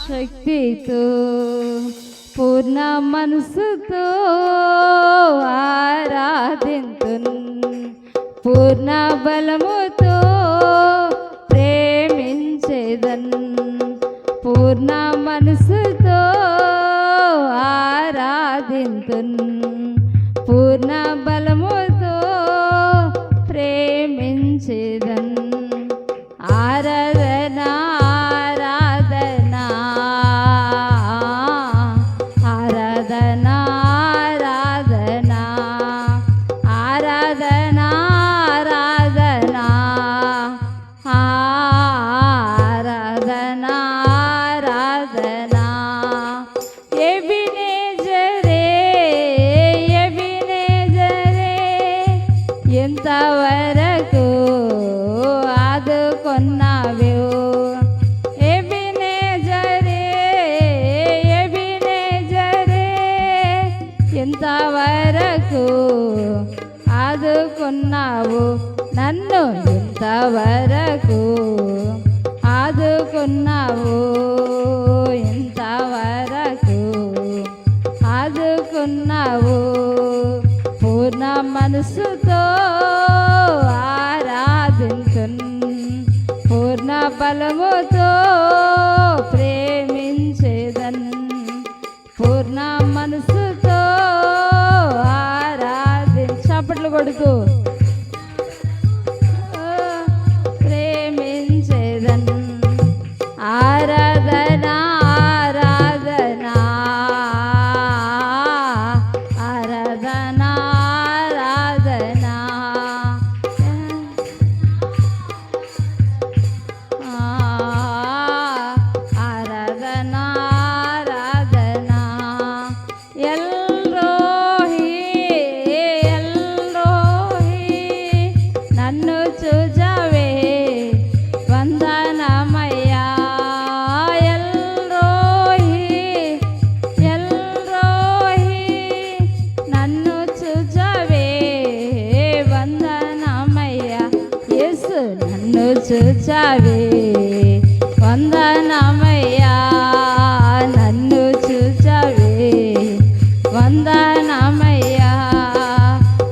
శక్తితో పూర్ణ మనసుతో ఆరాధింతున్, పూర్ణ బలముతో ప్రేమించేదన్, పూర్ణ మనసుతో ఆరాధింతున్, పూర్ణ బలముతో ప్రేమించేదన్. ఆరాధన ఆరాధన ఆరాధన ఆరాధన ఆరాధన ఆరాధన ఆరాధన ఎబినేజరే ఎబినేజరే ఎంతవరకు ఆదుకొన్నావో, ఎబినేజరే ఎబినేజరే ఎంతవరకు ఆదుకున్నావు నన్ను, ఎంతవరకు ఆదుకున్నావు, ఎంతవరకు ఆదుకున్నావు. పూర్ణ మనసుతో ఆరాధించున్, పూర్ణ బలముతో ప్రేమించేదన్, పూర్ణ మనసుతో చప్పట్లు కొడుతూ ప్రేమించేదన్. ఆరాధన ఆరాధన ఆరాధన ఆరాధన ఆరాధన ఆరాధన ఎల్రోహి ఎల్రోహి నన్ను చూజావే వందనమయ్యా, ఎల్రోహి ఎల్రోహి నన్ను చూజావే వందనమయ్యా, యేసు నన్ను చూజావే వందనమయ్యా, నన్ను చూజావే వందనమయ్యా.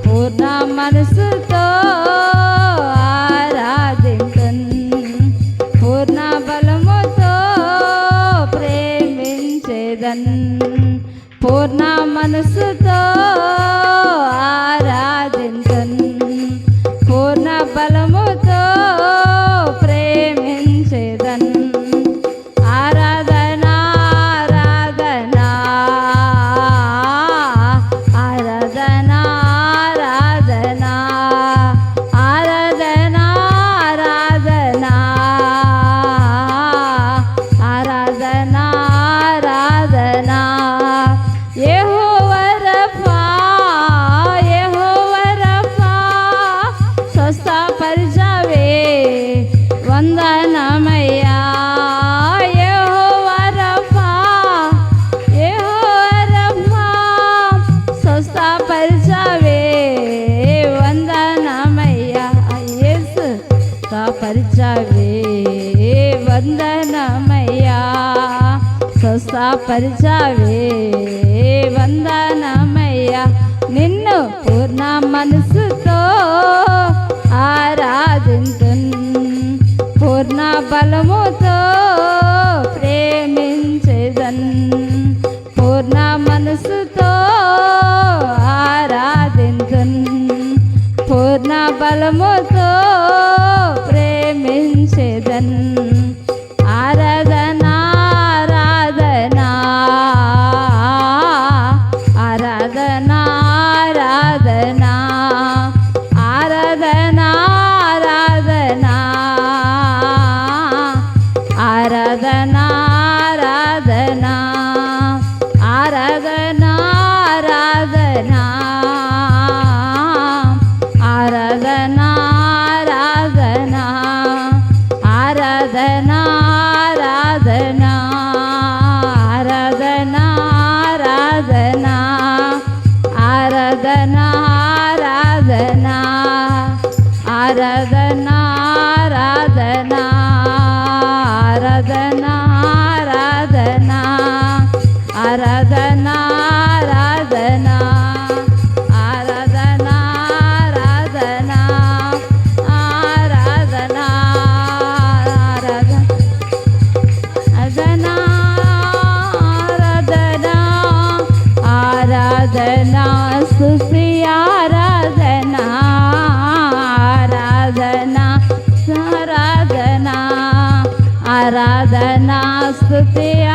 పూర్ణ మనసుతో ఆరాధింతున్, పూర్ణ బలముతో ప్రేమించేదన్, పూర్ణ మనసుతో ఆరాధింతున్, పూర్ణ బలముతో ప్రేమించేదన్. ఆరాధన ఆరాధన ఆరాధన ఆరాధన ఆరాధన ఆరాధన ఆరాధన ఆరాధన యెహోవా రఫా యెహోవా రఫా స్వస్థపరిచావే వందనమయ్యా, యెహోవా రఫా యెహోవా రఫా స్వస్థపరిచావే వందనమయ్యా, యేసు స్వస్థపరిచావే వందనమయ్యా, స్వస్థపరిచావే వందనమయ్యా. నిన్ను పూర్ణ మనసుతో ఆరాధింతున్, పూర్ణ బలముతో ప్రేమించేదన్, పూర్ణ మనసుతో ఆరాధింతున్, పూర్ణ బలముతో ప్రేమించేదన్. ఆరాధన ఆరాధన ఆరాధన ఆరాధన ఆరాధన ఆరాధన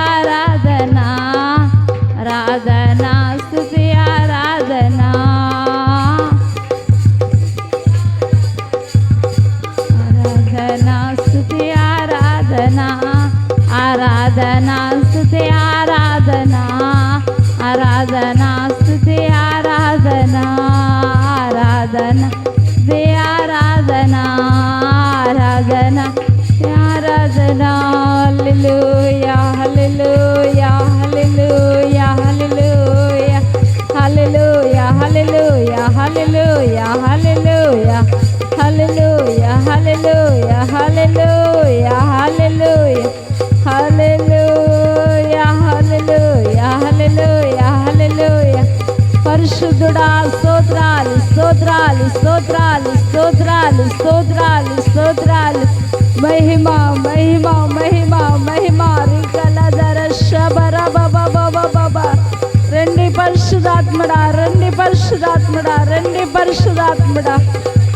ఆరాధన ఆరాధన స్తుతి ఆరాధన ఆరాధన స్తుతి ఆరాధన ఆరాధన స్తుతి ఆరాధన ఆరాధన స్తుతి ఆరాధన ఆరాధన దే ఆరాధన ఆరాధన ఆరాధన హల్లెలూయా హల్లెలూయా హల్లెలూయా హల్లెలూయా హల్లెలూయా హల్లెలూయా హల్లెలూయా హల్లెలూయా హల్లెలూయా హల్లెలూయా హల్లెలూయా హల్లెలూయా హల్లెలూయా హల్లెలూయా హల్లెలూయా హల్లెలూయా పరిశుద్ధుడా స్తోత్రాలు స్తోత్రాలు స్తోత్రాలు స్తోత్రాలు స్తోత్రాలు స్తోత్రాలు మహిమ మహిమ మహిమ మహిమ రికలదర శబర బబ రండి పరిశుద్ధాత్మడా రండి పరిశుద్ధాత్మడా రండి పరిశుద్ధాత్మడా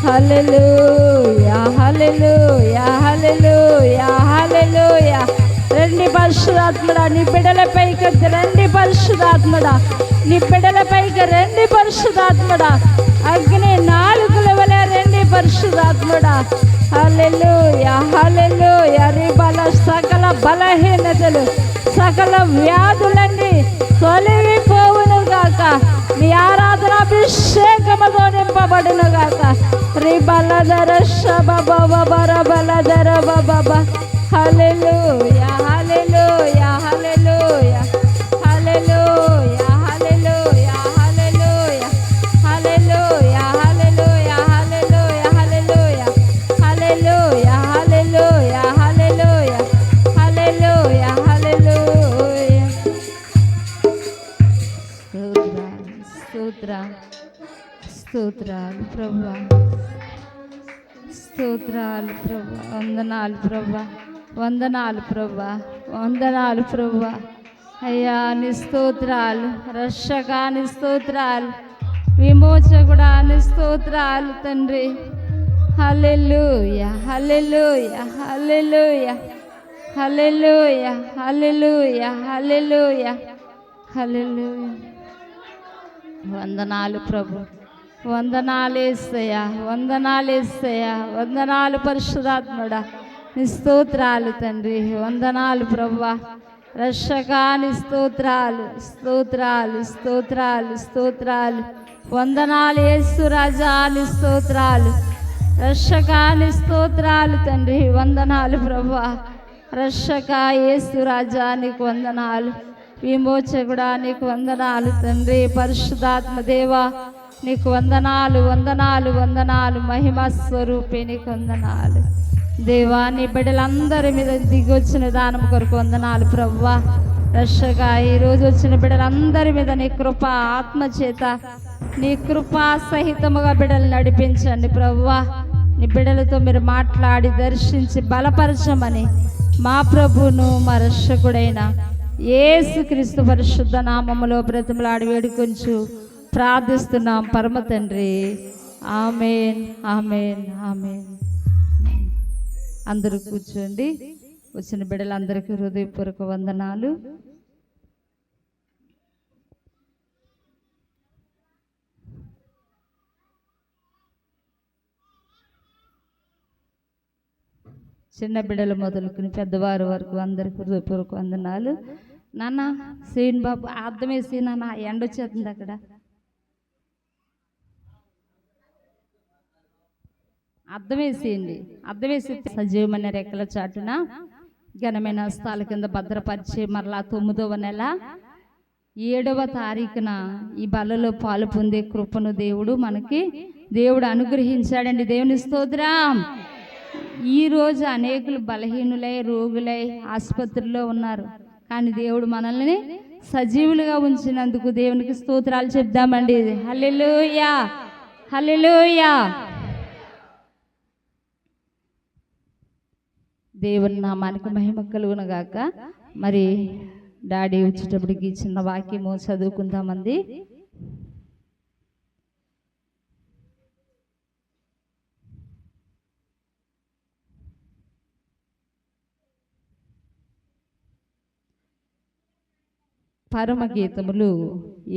హల్లెలూయా హల్లెలూయా హల్లెలూయా హల్లెలూయా రండి పరిశుద్ధాత్మడా నీ బిడ్డలపైకి రండి పరిశుద్ధాత్మడా నీ బిడ్డలపైకి రండి పరిశుద్ధాత్మడా అగ్ని నాలుగుల వలె రండి పరిశుద్ధాత్మడా హల్లెలూయా హల్లెలూయా రిబల సకల బలహీనతలు సకల వ్యాధులన్నీ తొలగిపోవును గాక నీ ఆరాధన అభిషేకముతో నింపబడును గాక రిబలదర శబబబర బలదర బబబ హల్లెలూయా హల్లెలూయా హల్లెలూయా హల్లెలూయా హల్లెలూయా హల్లెలూయా హల్లెలూయా హల్లెలూయా హల్లెలూయా హల్లెలూయా హల్లెలూయా హల్లెలూయా హల్లెలూయా హల్లెలూయా హల్లెలూయా స్తోత్రాలు స్తోత్రాలు ప్రభువా స్తోత్రాలు ప్రభువా వందనాలు ప్రభువా వందనాలు ప్రభువా వందనాలు ప్రభువా అయ్యా నీ స్తోత్రాలు రక్షకా నీ స్తోత్రాలు విమోచకుడా నీ స్తోత్రాలు తండ్రి హల్లెలూయా హల్లెలూయా హల్లెలూయా హల్లెలూయా హల్లెలూయా హల్లెలూయా హల్లెలూయా వందనాలు ప్రభు వందనాలు యేసయ్యా వందనాలు యేసయ్యా వందనాలు పరిశుద్ధాత్ముడా నీ స్తోత్రాలు తండ్రి వందనాలు ప్రభువా రక్షకా నీ స్తోత్రాలు స్తోత్రాలు స్తోత్రాలు స్తోత్రాలు వందనాలు యేసు రాజా నీ స్తోత్రాలు రక్షకా నీ స్తోత్రాలు తండ్రి వందనాలు ప్రభువా రక్షకా యేసు రాజా నీకు వందనాలు విమోచకుడా నీకు వందనాలు తండ్రి పరిశుద్ధాత్మ దేవా నీకు వందనాలు వందనాలు వందనాలు మహిమ స్వరూపి నీకు వందనాలు దేవా నీ బిడ్డలందరి మీద దిగొచ్చిన దానం కొరకు వందనాలు ప్రభువా రక్షగా ఈరోజు వచ్చిన బిడ్డలందరి మీద నీ కృప ఆత్మచేత నీ కృపా సహితముగా బిడ్డలు నడిపించండి ప్రభువా నీ బిడ్డలతో మీరు మాట్లాడి దర్శించి బలపరచమని మా ప్రభువును మా రక్షకుడైన యేసుక్రీస్తు పరిశుద్ధ నామములో బ్రతిమలాడి వేడుకొంచు ప్రార్థిస్తున్నాం పరమ తండ్రి ఆమేన్ ఆమేన్ ఆమేన్ అందరూ కూర్చోండి వచ్చిన బిడ్డలందరికీ హృదయపూర్వక వందనాలు చిన్న బిడ్డలు మొదలుకుని పెద్దవారి వరకు అందరికీ హృదయపూర్వక వందనాలు నాన్న శ్రీన్ బాబు అర్థమేసి నాన్న ఎండ వచ్చేస్తుంది అక్కడ అర్థమేసేయండి అర్థమేసి సజీవమైన రెక్కల చాటున ఘనమైన స్థాల కింద భద్రపరిచి మరలా 9వ నెల 7వ తారీఖున ఈ బలలో పాలు పొందే కృపను దేవుడు అనుగ్రహించాడండి. దేవుని స్తోత్రం. ఈరోజు అనేకులు బలహీనులై రోగులై ఆసుపత్రిలో ఉన్నారు, కానీ దేవుడు మనల్ని సజీవులుగా ఉంచినందుకు దేవునికి స్తోత్రాలు చెప్దామండి. హల్లెలూయా హల్లెలూయా. దేవుని నామానికి మహిమ కలుగునగాక. మరి డాడీ వచ్చేటప్పటికి చిన్న వాక్యము చదువుకుందామండి. పరమగీతములు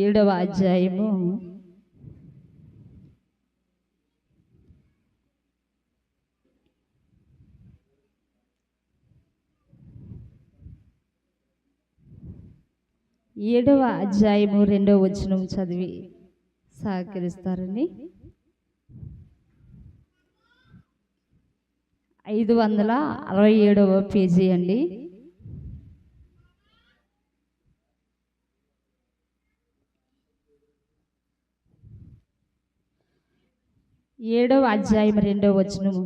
7వ అధ్యాయము 2వ వచనం చదివి సహకరిస్తారని. 567వ పేజీ అండి. 7వ అధ్యాయం 2వ వచనము.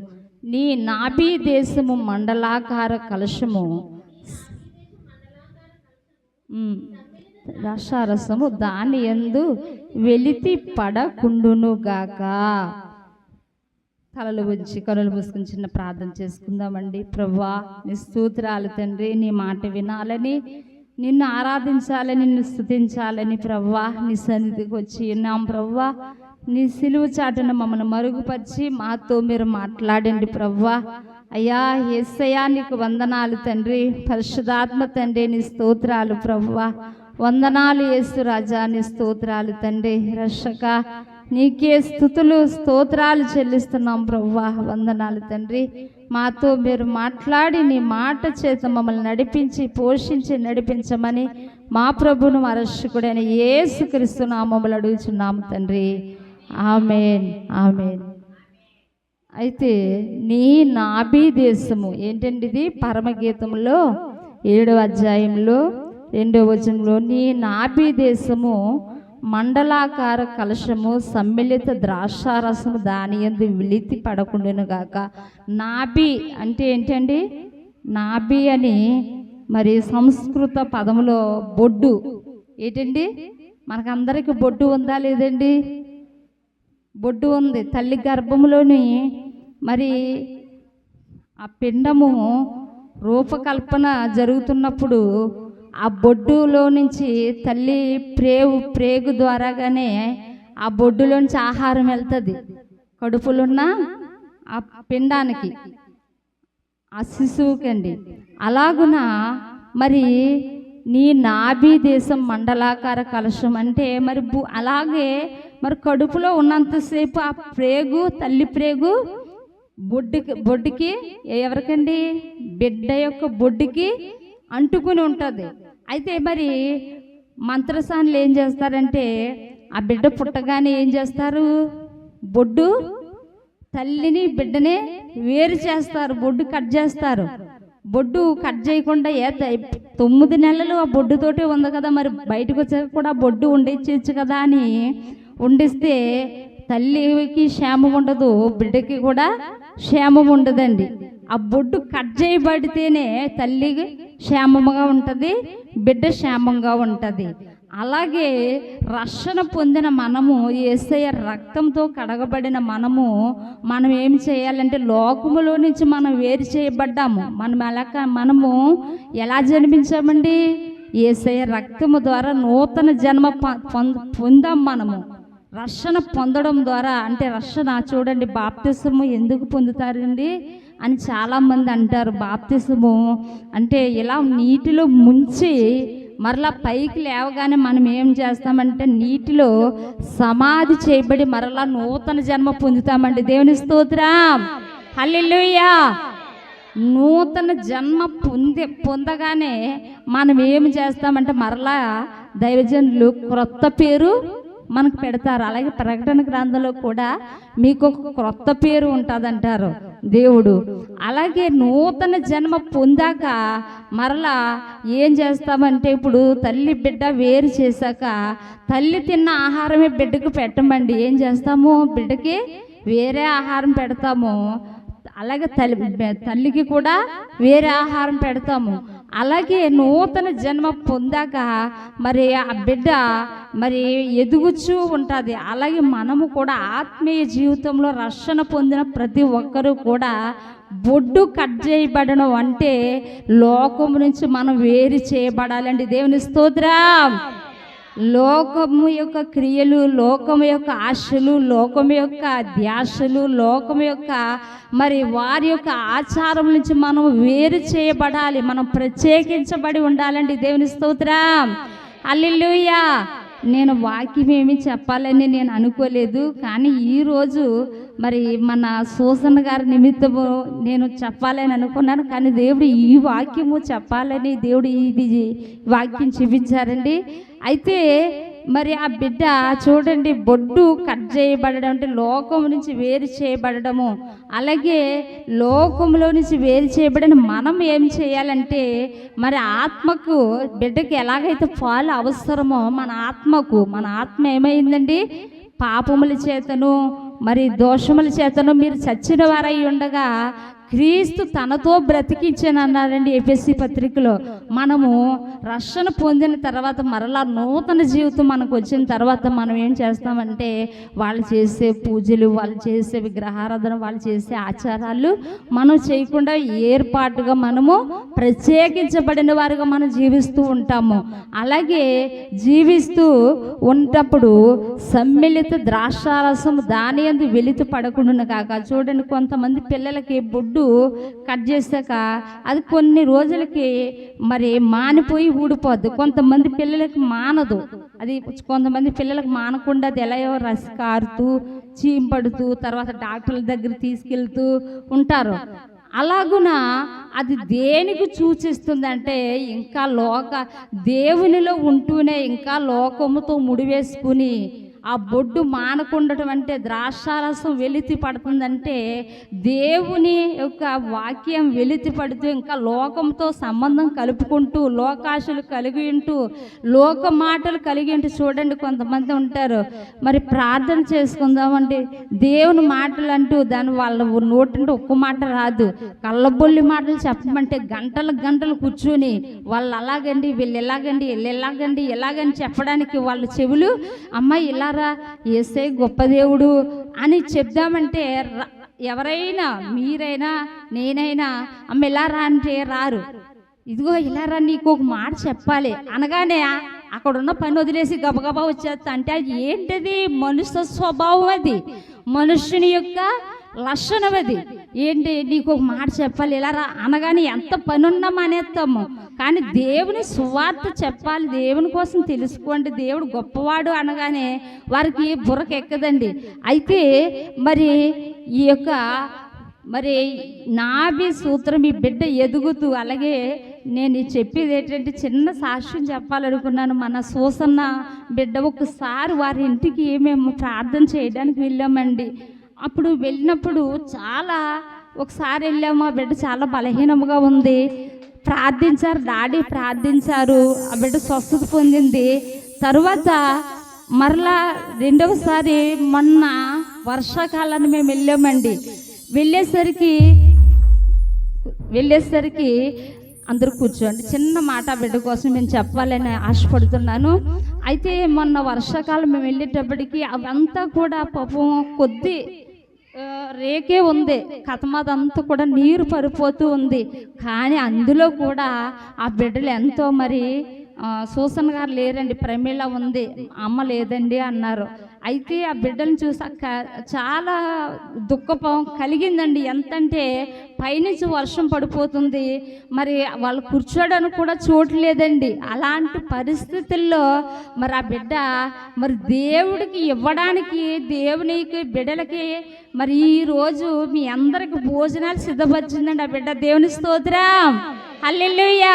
నీ నాభి దేశము మండలాకార కలశము ద్రాక్షారసము దాని యందు వెలితి పడకుండును గాక. తలలు ఉంచి కనులు మూసుకుని చిన్న ప్రార్థన చేసుకుందామండి. ప్రభువా, నీ స్తోత్రాలు తండ్రి. నీ మాట వినాలని, నిన్ను ఆరాధించాలని, నిన్ను స్తుతించాలని ప్రభువా నీ సన్నిధికి వచ్చి ఉన్నాం. ప్రభువా, నీ సిలువ చాటున మమ్మల్ని మరుగుపరిచి మాతో మీరు మాట్లాడండి ప్రభువా. అయ్యా యేసయ్యా, నీకు వందనాలు తండ్రి. పరిశుద్ధాత్మ తండ్రి, నీ స్తోత్రాలు ప్రభువా. వందనాలు యేసు రాజా, నీ స్తోత్రాలు తండ్రి. రక్షక, నీకే స్తుతులు స్తోత్రాలు చెల్లిస్తున్నాం ప్రభువా. వందనాలు తండ్రి. మాతో మీరు మాట్లాడి నీ మాట చేత మమ్మల్ని నడిపించి పోషించి నడిపించమని మా ప్రభువును మా రక్షకుడైన యేసుక్రీస్తు నామములో అడుగుచున్నాము తండ్రి. ఆమేన్, ఆమేన్. అయితే నీ నాభి దేశము ఏంటండి? ఇది పరమగీతంలో 7వ అధ్యాయంలో 2వ వచనంలో, నీ నాభి దేశము మండలాకార కలశము సమ్మిళిత ద్రాక్షారసము దాని యందు వెలితి పడకుండును గాక. నాభి అంటే ఏంటండి? నాభి అని మరి సంస్కృత పదములో బొడ్డు. ఏంటండి? మనకందరికి బొడ్డు ఉందా లేదండి? బొడ్డు ఉంది. తల్లి గర్భంలోని మరి ఆ పిండము రూపకల్పన జరుగుతున్నప్పుడు ఆ బొడ్డులో నుంచి తల్లి ప్రేగు ద్వారాగానే ఆ బొడ్డులోంచి ఆహారం వెళ్తుంది కడుపులున్న ఆ పిండానికి, ఆ శిశువుకండి. అలాగున మరి నీ నాభి దేశం మండలాకార కలశం అంటే మరి అలాగే మరి కడుపులో ఉన్నంతసేపు ఆ ప్రేగు, తల్లి ప్రేగు బొడ్డుకి ఎవరికండి? బిడ్డ యొక్క బొడ్డుకి అంటుకుని ఉంటుంది. అయితే మరి మంత్రసానులు ఏం చేస్తారంటే ఆ బిడ్డ పుట్టగానే ఏం చేస్తారు? బొడ్డు తల్లిని బిడ్డని వేరు చేస్తారు, బొడ్డు కట్ చేస్తారు. బొడ్డు కట్ చేయకుండా 9 నెలలు ఆ బొడ్డుతోటే ఉంది కదా, మరి బయటకు వచ్చాక కూడా బొడ్డు వండించచ్చు కదా అని వండిస్తే తల్లికి క్షేమం ఉండదు, బిడ్డకి కూడా క్షేమం ఉండదండి. ఆ బొడ్డు కట్ చేయబడితేనే తల్లి క్షేమంగా ఉంటుంది, బిడ్డ క్షేమంగా ఉంటుంది. అలాగే రక్షణ పొందిన మనము, యేసయ్య రక్తంతో కడగబడిన మనం ఏం చేయాలంటే లోకములో నుంచి మనం వేరు చేయబడ్డాము. మనము ఎలా జన్మించామండి? యేసయ్య రక్తము ద్వారా నూతన జన్మ పొందాం. మనము రక్షణ పొందడం ద్వారా, అంటే రక్షణ చూడండి, బాప్తిసము ఎందుకు పొందుతారండి అని చాలామంది అంటారు. బాప్తిసము అంటే ఇలా నీటిలో ముంచి మరలా పైకి లేవగానే మనం ఏం చేస్తామంటే నీటిలో సమాధి చేయబడి మరలా నూతన జన్మ పొందుతామండి. దేవుని స్తోత్రం, హల్లెలూయా. నూతన జన్మ పొందగానే మనం ఏం చేస్తామంటే మరలా దైవజనులు క్రొత్త పేరు మనకు పెడతారు. అలాగే ప్రకటన గ్రంథంలో కూడా మీకు ఒక క్రొత్త పేరు ఉంటుందంటారు దేవుడు. అలాగే నూతన జన్మ పొందాక మరలా ఏం చేస్తామంటే, ఇప్పుడు తల్లి బిడ్డ వేరు చేశాక తల్లి తిన్న ఆహారమే బిడ్డకు పెట్టమండి. ఏం చేస్తాము? బిడ్డకి వేరే ఆహారం పెడతాము. అలాగే తల్లికి కూడా వేరే ఆహారం పెడతాము. అలాగే నూతన జన్మ పొందాక మరి ఆ బిడ్డ మరి ఎదుగుచూ ఉంటుంది. అలాగే మనము కూడా ఆత్మీయ జీవితంలో రక్షణ పొందిన ప్రతి ఒక్కరూ కూడా బొడ్డు కట్ చేయబడడం అంటే లోకము నుంచి మనం వేరు చేయబడాలండి. దేవుని స్తోత్రం. లోకము యొక్క క్రియలు, లోకము యొక్క ఆశలు, లోకము యొక్క ధ్యాసలు, లోకము యొక్క మరి వారి యొక్క ఆచారం నుంచి మనం వేరు చేయబడాలి. మనం ప్రత్యేకించబడి ఉండాలండి. దేవుని స్తోత్రం, హల్లెలూయా. నేను వాక్యం ఏమి చెప్పాలని నేను అనుకోలేదు, కానీ ఈరోజు మరి మన సూసన్ గారి నిమిత్తము నేను చెప్పాలని అనుకున్నాను, కానీ దేవుడు ఈ వాక్యము చెప్పాలని దేవుడు ఇది వాక్యం చూపించారండి. అయితే మరి ఆ బిడ్డ చూడండి, బొడ్డు కట్ చేయబడడం అంటే లోకం నుంచి వేరు చేయబడము. అలాగే లోకంలో నుంచి వేరు చేయబడిన మనం ఏం చేయాలంటే, మరి ఆత్మకు బిడ్డకి ఎలాగైతే పాలు అవసరమో మన ఆత్మ ఏమైందండి, పాపముల చేతను మరి దోషముల చేతను మీరు చచ్చిన వారై ఉండగా క్రీస్తు తనతో బ్రతికించాను అన్నారండి ఎఫెసీ పత్రికలో. మనము రక్షణ పొందిన తర్వాత మరలా నూతన జీవితం మనకు వచ్చిన తర్వాత మనం ఏం చేస్తామంటే, వాళ్ళు చేసే పూజలు, వాళ్ళు చేసే విగ్రహారాధన, వాళ్ళు చేసే ఆచారాలు మనం చేయకుండా ఏర్పాటుగా మనము ప్రత్యేకించబడిన వారుగా మనం జీవిస్తూ ఉంటాము. అలాగే జీవిస్తూ ఉన్నప్పుడు సమ్మిళిత ద్రాక్షారసం దాని యందు వెలితి పడకుండా కాక. చూడండి, కొంతమంది పిల్లలకి బొడ్డు కట్ చేశాక అది కొన్ని రోజులకి మరి మానిపోయి ఊడిపోద్ది, కొంతమంది పిల్లలకి మానదు. అది కొంతమంది పిల్లలకు మానకుండా అది ఎలా రసి కారుతూ చీంపడుతూ తర్వాత డాక్టర్ల దగ్గర తీసుకెళ్తూ ఉంటారు. అలాగున అది దేనికి సూచిస్తుందంటే, ఇంకా దేవునిలో ఉంటూనే ఇంకా లోకముతో ముడివేసుకుని ఆ బొడ్డు మానకుండటం అంటే ద్రాక్షారసం వెలితి పడుతుందంటే, దేవుని యొక్క వాక్యం వెలితి పడుతూ ఇంకా లోకంతో సంబంధం కలుపుకుంటూ లోకాశలు కలిగి ఉంటూ లోక మాటలు కలిగి ఉంటూ. చూడండి, కొంతమంది ఉంటారు, మరి ప్రార్థన చేసుకుందామండి దేవుని మాటలు అంటూ దాని వాళ్ళ నోటి ఒక్క మాట రాదు, కళ్ళబొల్లి మాటలు చెప్పమంటే గంటలు కూర్చుని వాళ్ళు అలాగండి వీళ్ళు ఎలాగని చెప్పడానికి వాళ్ళ చెవులు అమ్మాయి ఇలా యేసే గొప్ప దేవుడు అని చెప్దామంటే ఎవరైనా మీరైనా నేనైనా అమ్మ ఇలా రా అంటే రారు. ఇదిగో ఇలా రా, నీకు ఒక మాట చెప్పాలి అనగానే అక్కడున్న పని వదిలేసి గబగబా వచ్చేస్తా అంటే అది ఏంటది? మనుష్య స్వభావం, అది మనుష్యుని యొక్క లక్షణం. అది ఏంటి? నీకు ఒక మాట చెప్పాలి ఇలా రా అనగానే ఎంత పని ఉన్నా మానేస్తాము, కానీ దేవుని సువార్త చెప్పాలి, దేవుని కోసం తెలుసుకోండి, దేవుడు గొప్పవాడు అనగానే వారికి బుర్రకెక్కదండి. అయితే మరి ఈ యొక్క మరి నాభి సూత్రం ఈ బిడ్డ ఎదుగుతూ, అలాగే నేను చెప్పేది ఏంటంటే చిన్న సాక్ష్యం చెప్పాలనుకున్నాను. మన సూసన్న బిడ్డ ఒకసారి వారి ఇంటికి మేము ప్రార్థన చేయడానికి వెళ్ళామండి. అప్పుడు వెళ్ళినప్పుడు ఒకసారి వెళ్ళాము, ఆ బిడ్డ చాలా బలహీనముగా ఉంది. ప్రార్థించారు, డాడీ ప్రార్థించారు, ఆ బిడ్డ స్వస్థత పొందింది. తర్వాత మరలా రెండవసారి మొన్న వర్షాకాలాన్ని మేము వెళ్ళామండి. వెళ్ళేసరికి అందరూ కూర్చోండి, చిన్న మాట బిడ్డ కోసం నేను చెప్పాలని ఆశపడుతున్నాను. అయితే మొన్న వర్షాకాలం మేము వెళ్ళేటప్పటికి అవంతా కూడా పాపం కొద్ది రేకే ఉంది, కథమదంతా కూడా నీరు పడిపోతూ ఉంది. కానీ అందులో కూడా ఆ బిడ్డలు ఎంతో మరి సూసన్ గారు లేరండి, ప్రమీళ ఉంది, అమ్మ లేదండి అన్నారు. అయితే ఆ బిడ్డను చూసాక చాలా దుఃఖం కలిగిందండి. ఎంతంటే పైనుంచి వర్షం పడిపోతుంది, మరి వాళ్ళు కూర్చోడానికి కూడా చోటు లేదండి. అలాంటి పరిస్థితుల్లో మరి ఆ బిడ్డ మరి దేవుడికి ఇవ్వడానికి దేవునికి బిడ్డలకి మరి ఈరోజు మీ అందరికి భోజనాలు సిద్ధపరిచిందండి ఆ బిడ్డ. దేవుని స్తోత్రం, హల్లెలూయా.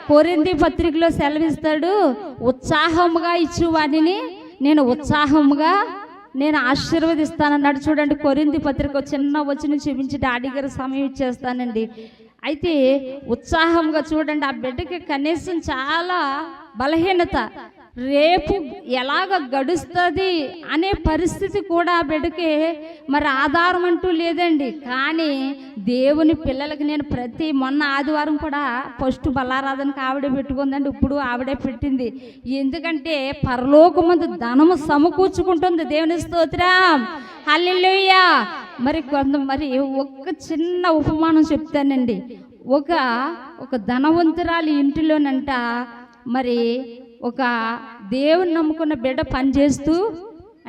కొరింథీ పత్రికలో సెలవిస్తాడు, ఉత్సాహముగా ఇచ్చు వాటిని నేను ఉత్సాహముగా ఆశీర్వదిస్తానన్నాడు. చూడండి, కొరింథీ పత్రిక చిన్న వచనం చూపించి డాడీ గారు సమయం ఇచ్చేస్తానండి. అయితే ఉత్సాహంగా చూడండి, ఆ బిడ్డకి కనీసం చాలా బలహీనత, రేపు ఎలాగ గడుస్తుంది అనే పరిస్థితి కూడా ఆ బిడ్డకి మరి ఆధారం అంటూ లేదండి. కానీ దేవుని పిల్లలకి నేను మొన్న ఆదివారం కూడా ఫస్ట్ బలారాధనకి ఆవిడే పెట్టుకుందండి, ఇప్పుడు ఆవిడే పెట్టింది. ఎందుకంటే పరలోకమందు ధనము సమకూర్చుకుంటుంది. దేవుని స్తోత్రం, హల్లెలూయా. మరి ఒక చిన్న ఉపమానం చెప్తానండి. ఒక ధనవంతురాలి ఇంటిలోనంట మరి ఒక దేవుని నమ్ముకున్న బిడ్డ పనిచేస్తూ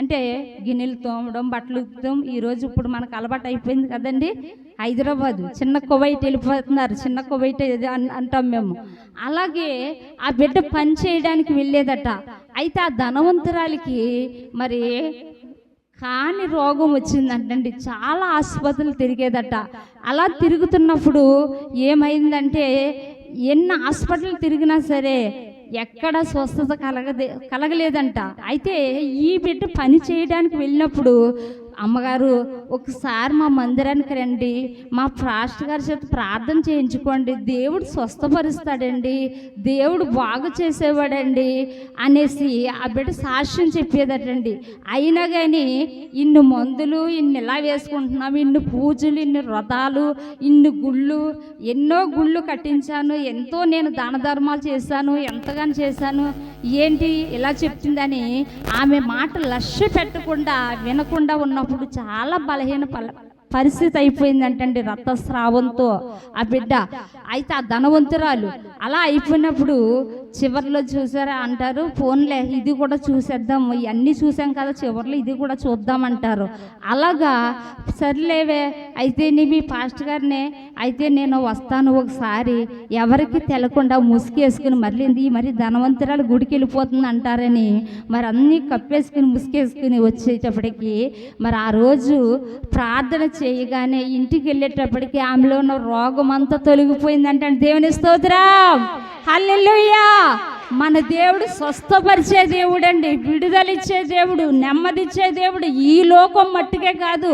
అంటే గిన్నెలు తోమడం, బట్టలు ఉతకడం ఈరోజు ఇప్పుడు మనకు అలవాటు అయిపోయింది కదండి. హైదరాబాదు చిన్న కువైట్ వెళ్ళిపోతున్నారు, చిన్న కువైట్ అంటాం మేము. అలాగే ఆ బిడ్డ పని చేయడానికి వెళ్ళేదట. అయితే ఆ ధనవంతురాలికి మరి కాని రోగం వచ్చిందంటండి. చాలా ఆసుపత్రులు తిరిగేదట. అలా తిరుగుతున్నప్పుడు ఏమైందంటే ఎన్ని హాస్పిటల్ తిరిగినా సరే ఎక్కడ స్వస్థత కలగలేదంట. అయితే ఈ బిడ్డ పని చేయడానికి వెళ్ళినప్పుడు అమ్మగారు ఒకసారి మా మందిరానికి రండి, మా పాస్టర్ గారి చేత ప్రార్థన చేయించుకోండి, దేవుడు స్వస్థపరుస్తాడండి, దేవుడు బాగు చేసేవాడండి అనేసి ఆ బిడ్డ సాక్ష్యం చెప్పేదటండి. అయినా కానీ ఇన్ని మందులు, ఇన్ని ఇలా వేసుకుంటున్నాము, ఇన్ని పూజలు, ఇన్ని వ్రతాలు, ఇన్ని గుళ్ళు, ఎన్నో గుళ్ళు కట్టించాను, ఎంతో నేను దాన ధర్మాలు చేశాను, ఎంతగానో చేశాను, ఏంటి ఇలా చెప్తుందని ఆమె మాట లక్ష్య పెట్టకుండా వినకుండా ఉన్నప్పుడు చాలా బలహీన పరిస్థితి అయిపోయిందంటండి, రక్తస్రావంతో ఆ బిడ్డ. అయితే ఆ ధనవంతురాలు అలా అయిపోయినప్పుడు చివరిలో చూసారా అంటారు, ఫోన్లే ఇది కూడా చూసేద్దాం, ఇవన్నీ చూసాం కదా, చివరిలో ఇది కూడా చూద్దామంటారు. అలాగా సర్లేవే అయితే మీ పాస్టర్ గారినే అయితే నేను వస్తాను ఒకసారి, ఎవరికి తెలకుండా ముసుకేసుకుని మరి ధనవంతురాలు గుడికి వెళ్ళిపోతుంది అంటారని మరి అన్నీ కప్పేసుకుని ముసుకేసుకుని వచ్చేటప్పటికి మరి ఆ రోజు ప్రార్థన చేయగానే ఇంటికి వెళ్ళేటప్పటికి ఆమెలో ఉన్న రోగం అంతా తొలగిపోయిందంటే దేవుని స్తోత్రం, హల్లెలూయా. మన దేవుడు స్వస్థపరిచే దేవుడు అండి, విడుదలిచ్చే దేవుడు, నెమ్మదిచ్చే దేవుడు. ఈ లోకం మట్టుకే కాదు,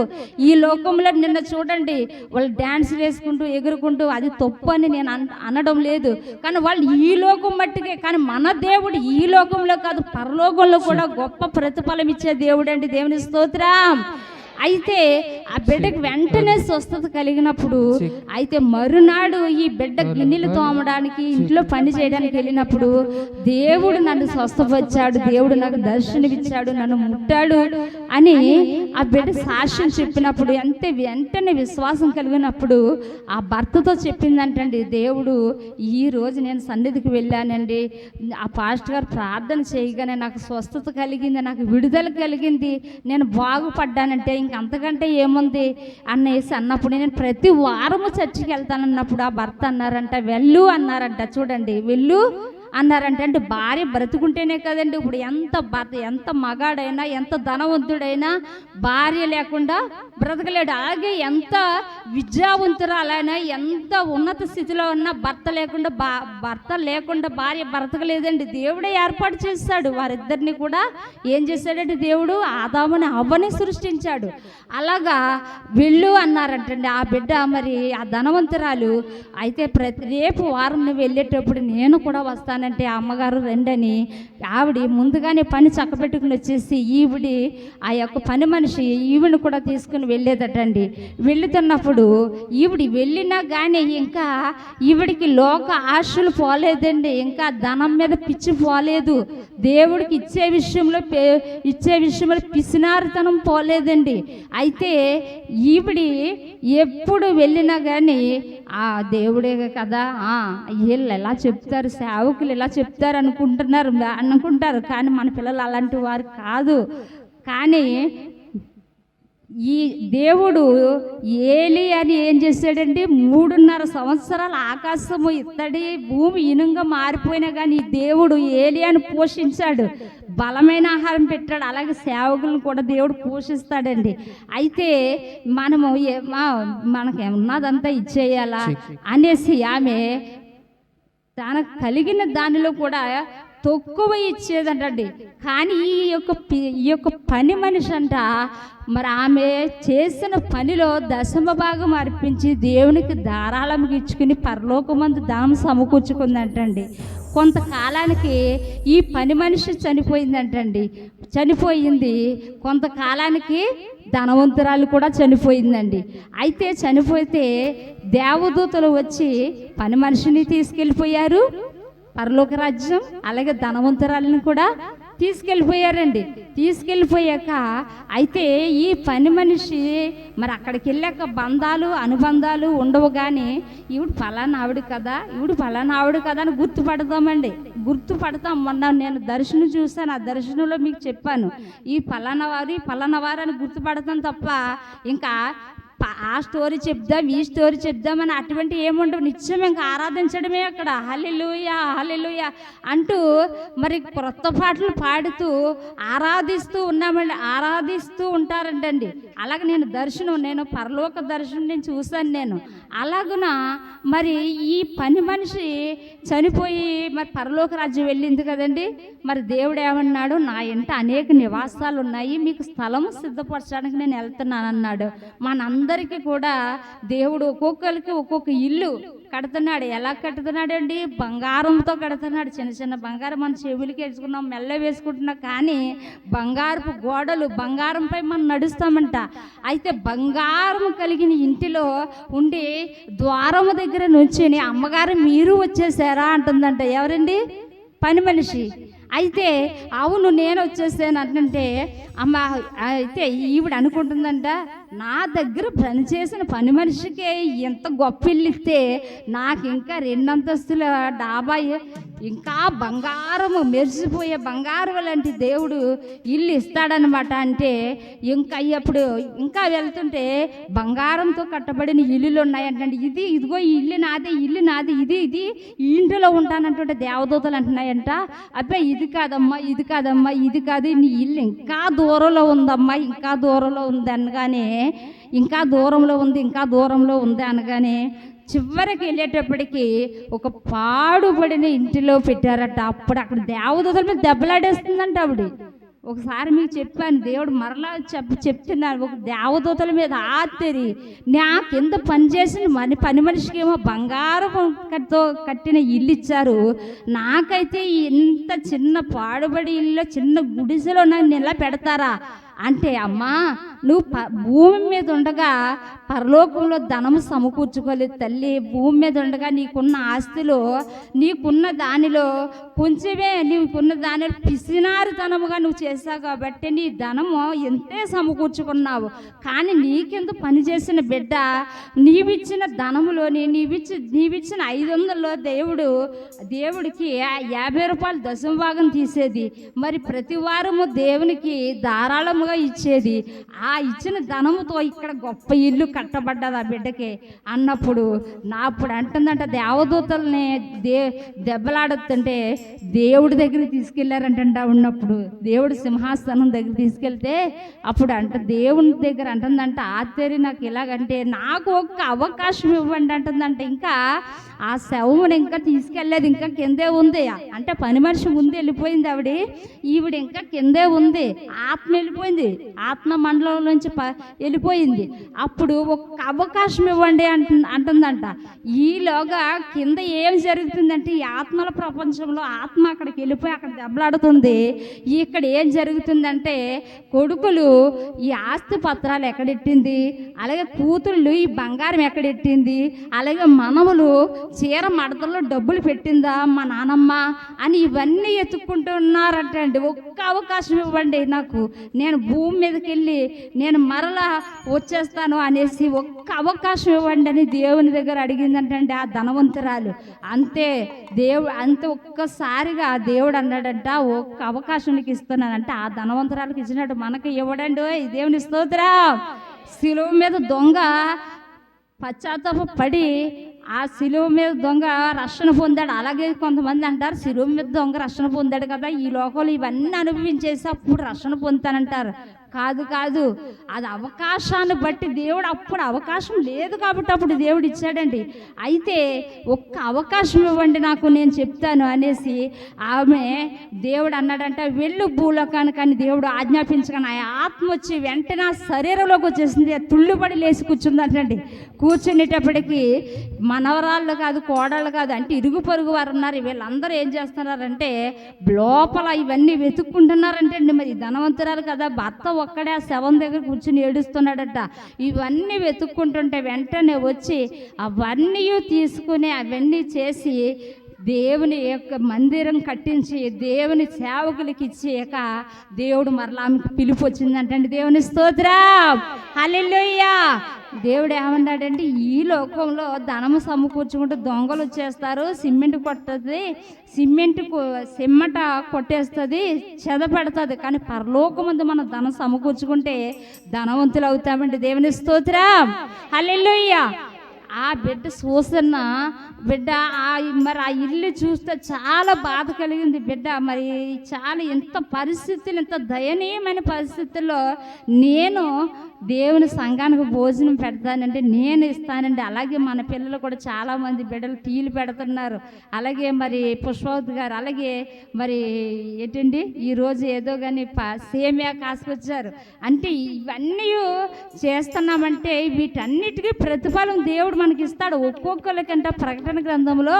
ఈ లోకంలో నిన్న చూడండి వాళ్ళు డ్యాన్స్ వేసుకుంటూ ఎగురుకుంటూ, అది తప్పు అని నేను అనడం లేదు, కానీ వాళ్ళు ఈ లోకం మట్టుకే. కానీ మన దేవుడు ఈ లోకంలో కాదు, పరలోకంలో కూడా గొప్ప ప్రతిఫలం ఇచ్చే దేవుడు అండి, దేవుని స్తోత్రం. అయితే ఆ బిడ్డకి వెంటనే స్వస్థత కలిగినప్పుడు అయితే మరునాడు ఈ బిడ్డ గిన్నెలు తోమడానికి ఇంట్లో పని చేయడానికి వెళ్ళినప్పుడు దేవుడు నన్ను స్వస్థపరిచాడు, దేవుడు నాకు దర్శనమిచ్చాడు, నన్ను ముట్టాడు అని ఆ బిడ్డ సాక్ష్యం చెప్పినప్పుడు వెంటనే విశ్వాసం కలిగినప్పుడు ఆ భర్తతో చెప్పిందంటండి, దేవుడు ఈ రోజు నేను సన్నిధికి వెళ్ళానండి, ఆ పాస్టర్ గారు ప్రార్థన చేయగానే నాకు స్వస్థత కలిగింది, నాకు విడుదల కలిగింది, నేను బాగుపడ్డానంటే అంతకంటే ఏముంది అనేసి అన్నప్పుడు నేను ప్రతి వారము చర్చికి వెళ్తానన్నప్పుడు ఆ భర్త అన్నారంట, వెళ్ళు అన్నారంట. చూడండి, వెళ్ళు అన్నారంటే అంటే భార్య బ్రతుకుంటేనే కదండి. ఇప్పుడు ఎంత మగాడైనా ఎంత ధనవంతుడైనా భార్య లేకుండా బ్రతకలేడు. అలాగే ఎంత విద్యావంతురాలైనా ఎంత ఉన్నత స్థితిలో ఉన్న భర్త లేకుండా భార్య బ్రతకలేదండి. దేవుడే ఏర్పాటు చేశాడు వారిద్దరిని కూడా. ఏం చేశాడంటే దేవుడు ఆదాముని హవ్వని సృష్టించాడు. అలాగా వెళ్ళు అన్నారంటండి ఆ బిడ్డ. మరి ఆ ధనవంతురాలు అయితే రేపు వారం నువ్వు వెళ్ళేటప్పుడు నేను కూడా వస్తానంటే ఆ అమ్మగారు రెండని ఆవిడ ముందుగానే పని చక్కబెట్టుకుని వచ్చేసి ఆ యొక్క పని మనిషి ఈవిని కూడా తీసుకుని వెళ్ళేదటండి. వెళుతున్నప్పుడు వెళ్ళినా కానీ ఇంకా ఈవిడికి లోక ఆశలు పోలేదండి, ఇంకా ధనం మీద పిచ్చి పోలేదు, దేవుడికి ఇచ్చే విషయంలో పిసినారితనం పోలేదండి. అయితే ఎప్పుడు వెళ్ళినా కానీ ఆ దేవుడే కదా, వీళ్ళు ఎలా చెప్తారు, సేవకులు ఎలా చెప్తారు అనుకుంటారు, కానీ మన పిల్లలు అలాంటి వారు కాదు. కానీ ఈ దేవుడు ఏలి అని ఏం చేశాడండి, 3.5 సంవత్సరాలు ఆకాశము ఇత్తడి భూమి ఇనుంగా మారిపోయినా కానీ దేవుడు ఏలి అని పోషించాడు, బలమైన ఆహారం పెట్టాడు. అలాగే సేవకులను కూడా దేవుడు పోషిస్తాడండి. అయితే మనకేమున్నదంతా ఇచ్చేయాలా అనేసి ఆమె తనకు కలిగిన దానిలో కూడా తక్కువ ఇచ్చేదంటండి. కానీ ఈ యొక్క పని మనిషి అంట మరి ఆమె చేసిన పనిలో 10వ భాగం అర్పించి దేవునికి ధారాళంగా ఇచ్చుకుని పరలోకమందు దానం సమకూర్చుకుందంటండి. కొంతకాలానికి ఈ పని మనిషి చనిపోయింది. కొంతకాలానికి ధనవంతురాలు కూడా చనిపోయిందండి. అయితే చనిపోతే దేవదూతలు వచ్చి పని మనిషిని తీసుకెళ్ళిపోయారు పరలోక రాజ్యం, అలాగే ధనవంతురాలను కూడా తీసుకెళ్ళిపోయారండి. తీసుకెళ్ళిపోయాక అయితే ఈ పని మనిషి మరి అక్కడికి వెళ్ళాక బంధాలు అనుబంధాలు ఉండవు, కానీ ఈవిడ ఫలానా ఆవిడ కదా, ఈవిడ ఫలానా ఆవిడ కదా అని గుర్తుపడతామండి, గుర్తుపడతాం. మొన్న నేను దర్శనం చూశాను, ఆ దర్శనంలో మీకు చెప్పాను, ఈ ఫలానా వారు అని గుర్తుపడతాం తప్ప ఇంకా ఆ స్టోరీ చెప్దాం ఈ స్టోరీ చెప్దామని అటువంటి ఏముండవు. నిత్యం ఇంకా ఆరాధించడమే అక్కడ. హల్లెలూయా హల్లెలూయా అంటూ మరి క్రొత్త పాటలు పాడుతూ ఆరాధిస్తూ ఉన్నామండి, ఆరాధిస్తూ ఉంటారంటండి. అలాగే నేను పరలోక దర్శనం నేను చూశాను. నేను అలాగున మరి ఈ పని మనిషి చనిపోయి మరి పరలోక రాజ్యం వెళ్ళింది కదండి. మరి దేవుడు ఏమన్నాడు, నా ఇంట అనేక నివాసాలు ఉన్నాయి, మీకు స్థలం సిద్ధపరచడానికి నేను వెళ్తున్నాను అన్నాడు. మనందరికీ కూడా దేవుడు ఒక్కొక్కరికి ఒక్కొక్క ఇల్లు కడుతున్నాడు. ఎలా కడుతున్నాడు అండి? బంగారంతో కడుతున్నాడు. చిన్న చిన్న బంగారం మన చెవులకి వేసుకున్నాం, మెల్ల వేసుకుంటున్నాం, కానీ బంగారపు గోడలు, బంగారంపై మనం నడుస్తామంట. అయితే బంగారం కలిగిన ఇంటిలో ఉండి ద్వారము దగ్గర నుంచుని అమ్మగారు మీరు వచ్చేసారా అంటుందంట. ఎవరండి? పని మనిషి. అయితే అవును నేను వచ్చేసాను అంటే అమ్మ, అయితే ఈవిడ అనుకుంటుందంట, నా దగ్గర పనిచేసిన పని మనిషికే ఎంత గొప్ప ఇల్లు ఇస్తే నాకు ఇంకా 2 అంతస్తుల డాబా, ఇంకా బంగారము మెరిసిపోయే బంగారం లాంటి దేవుడు ఇల్లు ఇస్తాడనమాట. అంటే ఇంకా అప్పుడు ఇంకా వెళ్తుంటే బంగారంతో కట్టబడిన ఇల్లులు ఉన్నాయంటే, ఇదిగో ఈ ఇల్లు నాది, ఇల్లు నాది, ఇది ఈ ఇంటిలో ఉంటానంటుంటే దేవదూతలు అంటున్నాయంట, అబ్బాయి ఇది కాదమ్మా, ఇది కాదమ్మా, ఇది కాదు, నీ ఇల్లు ఇంకా దూరంలో ఉందమ్మా, ఇంకా దూరంలో ఉంది అనగానే, ఇంకా దూరంలో ఉంది, ఇంకా దూరంలో ఉంది అనగానే చివరికి వెళ్ళేటప్పటికి ఒక పాడుబడిన ఇంటిలో పెట్టారట. అప్పుడు అక్కడ దేవదూతల మీద దెబ్బలాడేస్తుందంట ఆవిడ. ఒకసారి మీకు చెప్పాను, దేవుడు మరలా చెప్తున్నారు, ఒక దేవదూతల మీద ఆత్తరి నా కింద పనిచేసిన పని మనిషికి ఏమో బంగారంతో కట్టిన ఇల్లు ఇచ్చారు, నాకైతే ఇంత చిన్న పాడుబడి ఇల్లు చిన్న గుడిసెలో నన్ను ఇలా పెడతారా అంటే, అమ్మా నువ్వు భూమి మీద ఉండగా పరలోకంలో ధనము సమకూర్చుకోలేదు తల్లి. భూమి మీద ఉండగా నీకున్న ఆస్తిలో, నీకున్న దానిలో కొంచెమే, నీకున్న దానిలో పిసినారితనముగా నువ్వు చేసావు కాబట్టి నీ ధనము ఎంతే సమకూర్చుకున్నావు. కానీ నీకెంత పనిచేసిన బిడ్డ నీవిచ్చిన ధనములోని నీవిచ్చిన 500లో దేవుడికి 50 రూపాయలు దశమభాగం తీసేది. మరి ప్రతి వారము దేవునికి ధారాళముగా ఇచ్చేది. ఆ ఇచ్చిన ధనముతో ఇక్కడ గొప్ప ఇల్లు కట్టబడ్డది ఆ బిడ్డకి అన్నప్పుడు అప్పుడు అంటుందంట, దేవదూతల్ని దెబ్బలాడుతుంటే దేవుడి దగ్గరికి తీసుకెళ్లారంట. ఉన్నప్పుడు దేవుడు సింహాసనం దగ్గర తీసుకెళ్తే అప్పుడు దేవుని దగ్గర అంటుందంట, ఆశ్చర్య నాకు ఇలాగంటే నాకు ఒక్క అవకాశం ఇవ్వండి అంటుందంట. ఇంకా ఆ శవమును ఇంకా తీసుకెళ్ళలేదు, ఇంకా కిందే ఉంది. అంటే పని మనిషి ముందు వెళ్ళిపోయింది ఆవిడ, ఈవిడ ఇంకా కిందే ఉంది. ఆత్మ వెళ్ళిపోయింది, ఆత్మ మండలంలోంచి వెళ్ళిపోయింది. అప్పుడు ఒక్క అవకాశం ఇవ్వండి అంటుందంట. ఈలోగా కింద ఏం జరుగుతుందంటే, ఈ ఆత్మల ప్రపంచంలో ఆత్మ అక్కడికి వెళ్ళిపోయి అక్కడ దెబ్బలాడుతుంది. ఇక్కడ ఏం జరుగుతుందంటే, కొడుకులు ఈ ఆస్తి పత్రాలు ఎక్కడెట్టింది, అలాగే కూతుళ్ళు ఈ బంగారం ఎక్కడెట్టింది, అలాగే మనవలు చీర మడతల్లో డబ్బులు పెట్టిందా మా నానమ్మ అని ఇవన్నీ ఎత్తుక్కుంటున్నారంటండి. ఒక్క అవకాశం ఇవ్వండి నాకు, నేను భూమి మీదకి వెళ్ళి నేను మరలా వచ్చేస్తాను అనేసి ఒక్క అవకాశం ఇవ్వండి అని దేవుని దగ్గర అడిగిందంటండి ఆ ధనవంతురాలు. అంతే ఒక్కసారిగా దేవుడు అన్నాడంట, ఒక్క అవకాశం నీకు ఇస్తున్నానంటే ఆ ధనవంతురాలకు ఇచ్చినట్టు మనకి ఇవ్వడండి. దేవుని స్తోత్రం. శిలువ మీద దొంగ పశ్చాత్తాప పడి ఆ శిలువ మీద దొంగ రక్షణ పొందాడు. అలాగే కొంతమంది అంటారు, శిలువ మీద దొంగ రక్షణ పొందాడు కదా, ఈ లోకంలో ఇవన్నీ అనుభవించేసి అప్పుడు రక్షణ పొందుతానంటారు. కాదు, అది అవకాశాన్ని బట్టి దేవుడు, అప్పుడు అవకాశం లేదు కాబట్టి అప్పుడు దేవుడు ఇచ్చాడండి. అయితే ఒక్క అవకాశం ఇవ్వండి నాకు, నేను చెప్తాను అనేసి ఆమె దేవుడు అన్నాడంట, వెళ్ళు భూలోకానికి అని దేవుడు ఆజ్ఞాపించగానే ఆ ఆత్మ వచ్చి వెంటనే శరీరంలోకి వచ్చేసింది. తుళ్ళుబడి లేచి కూర్చుందంటండి. కూర్చునేటప్పటికి మనవరాళ్ళు కాదు, కోడళ్ళు కాదు, అంటే ఇరుగు పొరుగు వారు ఉన్నారు. వీళ్ళందరూ ఏం చేస్తున్నారంటే లోపల ఇవన్నీ వెతుక్కుంటున్నారంటే అండి. మరి ధనవంతురాలు కదా, భర్త ఒక్కడే ఆ శవం దగ్గర కూర్చుని ఏడుస్తున్నాడట. ఇవన్నీ వెతుక్కుంటుంటే వెంటనే వచ్చి అవన్నీ తీసుకుని అవన్నీ చేసి దేవుని యొక్క మందిరం కట్టించి దేవుని సేవకులకి ఇచ్చాక దేవుడు మరలా ఆమెకు పిలుపు వచ్చిందంటండి. దేవుని స్తోత్రం, హల్లెలూయా. దేవుడు ఏమన్నాడంటే, ఈ లోకంలో ధనము సమకూర్చుకుంటే దొంగలు వచ్చేస్తారు, సిమెంట్ కొట్టది, సిమ్మట కొట్టేస్తుంది, చెదపెడుతుంది. కానీ పరలోకమందు మనం ధనం సమకూర్చుకుంటే ధనవంతులు అవుతామండి. దేవుని స్తోత్రం, హల్లెలూయా. ఆ బిడ్డ చూస్తున్న బిడ్డ మరి ఆ ఇల్లు చూస్తే చాలా బాధ కలిగింది బిడ్డ. మరి చాలా ఇంత పరిస్థితులు, ఇంత దయనీయమైన పరిస్థితుల్లో నేను దేవుని సంఘానికి భోజనం పెడతానంటే నేను ఇస్తానండి. అలాగే మన పిల్లలు కూడా చాలామంది బిడ్డలు టీలు పెడుతున్నారు. అలాగే మరి పుష్పవతి గారు, అలాగే మరి ఏంటండి ఈరోజు ఏదో కానీ సేమియా కాసుకొచ్చారు. అంటే ఇవన్నీ చేస్తున్నామంటే వీటన్నిటికీ ప్రతిఫలం దేవుడు మనకి ఇస్తాడు. ఒక్కొక్కరికంటే ప్రకటన గ్రంథంలో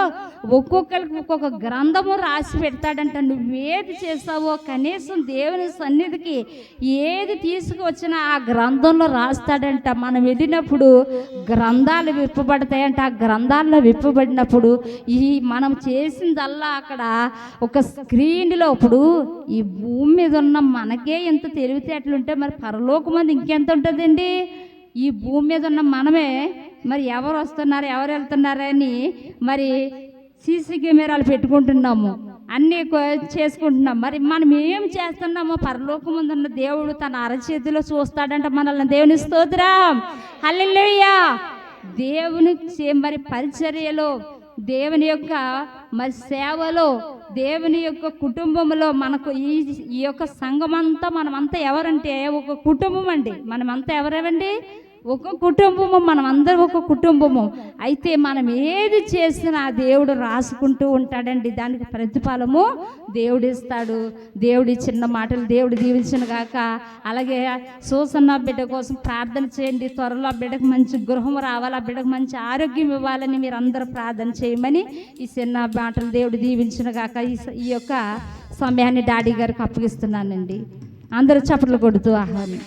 ఒక్కొక్కరికి ఒక్కొక్క గ్రంథము రాసి పెడతాడంట. నువ్వేది చేస్తావో కనీసం దేవుని సన్నిధికి ఏది తీసుకువచ్చినా ఆ గ్రంథంలో రాస్తాడంట. మనం వెళ్ళినప్పుడు గ్రంథాలు విప్పబడతాయంట. ఆ గ్రంథాల్లో విప్పబడినప్పుడు మనం చేసిందల్లా అక్కడ ఒక స్క్రీన్లో, ఇప్పుడు ఈ భూమి మీద ఉన్న మనకే ఎంత తెలివితేటలుంటే మరి పరలోకమంది ఇంకెంత ఉంటుందండి. ఈ భూమి మీద ఉన్న మనమే మరి ఎవరు వస్తున్నారు ఎవరు వెళ్తున్నారని మరి సీసీ కెమెరాలు పెట్టుకుంటున్నాము, అన్నీ చేసుకుంటున్నాం. మరి మనం ఏం చేస్తున్నామో పరలోకం ముందున్న దేవుడు తన అరచేతిలో చూస్తాడంట మనల్ని. దేవుని స్తోత్రం, హల్లెలూయా. దేవుని మరి పరిచర్యలో, దేవుని యొక్క మరి సేవలో, దేవుని యొక్క కుటుంబంలో మనకు ఈ యొక్క సంఘమంతా మనమంతా ఎవరంటే ఒక కుటుంబం అండి. మనమంతా ఎవరేవండి? ఒక కుటుంబము. మనం అందరం ఒక కుటుంబము. అయితే మనం ఏది చేసినా దేవుడు రాసుకుంటూ ఉంటాడండి. దానికి ప్రతిఫలము దేవుడు ఇస్తాడు. దేవుడి చిన్న మాటలు దేవుడు దీవించిన గాక. అలాగే సూసన్న బిడ్డ కోసం ప్రార్థన చేయండి. త్వరలో ఆ బిడ్డకు మంచి గృహం రావాలి, ఆ బిడ్డకు మంచి ఆరోగ్యం ఇవ్వాలని మీరు అందరూ ప్రార్థన చేయమని ఈ చిన్న మాటలు దేవుడు దీవించిన గాక. ఈ యొక్క సమయాన్ని డాడీ గారికి అప్పగిస్తున్నానండి. అందరూ చప్పట్లు కొడుతూ ఆహ్వానం.